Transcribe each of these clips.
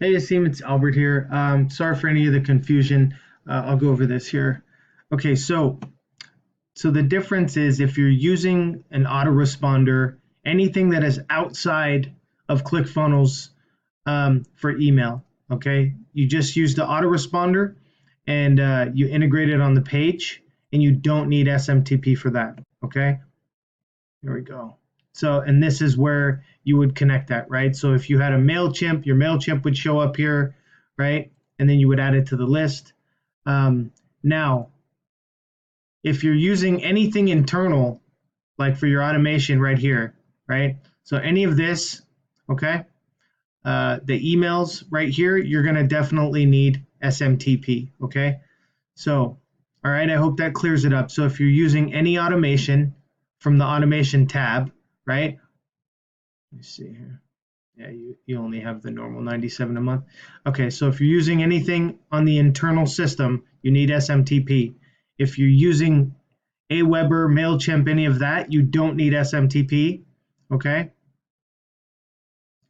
Hey, Asim, it's Albert here. Sorry for any of the confusion. I'll go over this here. Okay, so the difference is if you're using an autoresponder, anything that is outside of ClickFunnels for email, okay, you just use the autoresponder and you integrate it on the page, and you don't need SMTP for that. Okay, here we go. So, and this is where you would connect that, right? So if you had a MailChimp, your MailChimp would show up here, right? And then you would add it to the list. Now, if you're using anything internal, like for your automation right here, right? So any of this, okay? The emails right here, you're gonna definitely need SMTP, okay? So, all right, I hope that clears it up. So if you're using any automation from the automation tab, right? Let me see here. Yeah, you only have the normal 97 a month. Okay, so if you're using anything on the internal system, you need SMTP. If you're using Aweber, MailChimp, any of that, you don't need SMTP. Okay?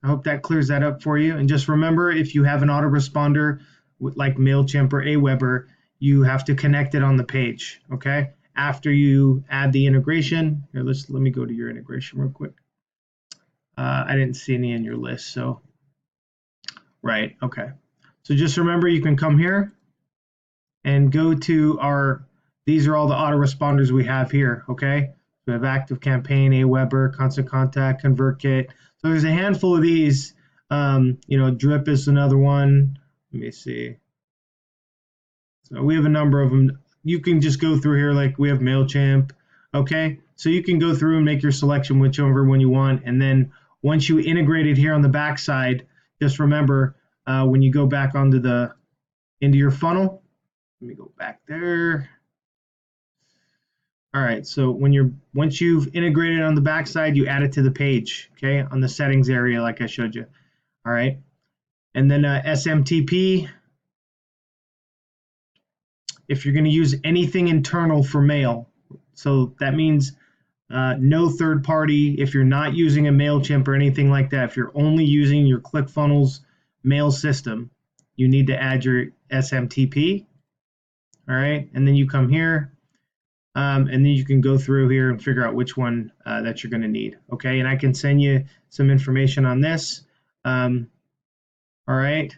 I hope that clears that up for you. And just remember, if you have an autoresponder like MailChimp or Aweber, you have to connect it on the page. Okay? After you add the integration, here, let me go to your integration real quick. I didn't see any in your list, so right, okay. So just remember, you can come here and go to our, these are all the autoresponders we have here, okay? We have Active Campaign, Aweber, Constant Contact, ConvertKit. So there's a handful of these. Drip is another one. Let me see. So we have a number of them. You can just go through here, like we have MailChimp, okay? So you can go through and make your selection whichever one you want, and then once you integrate it here on the back side, just remember when you go back into your funnel, let me go back there. All right, so once you've integrated on the back side, you add it to the page, okay, on the settings area like I showed you. All right, and then SMTP, if you're going to use anything internal for mail, so that means no third party. If you're not using a MailChimp or anything like that, if you're only using your ClickFunnels mail system, you need to add your SMTP. All right, and then you come here, and then you can go through here and figure out which one that you're going to need. Okay, and I can send you some information on this. All right.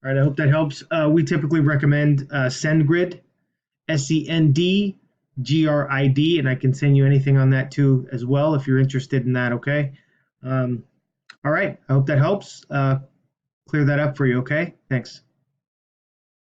All right, I hope that helps. We typically recommend SendGrid, SendGrid, and I can send you anything on that too as well if you're interested in that, okay? All right, I hope that helps. Clear that up for you, okay? Thanks.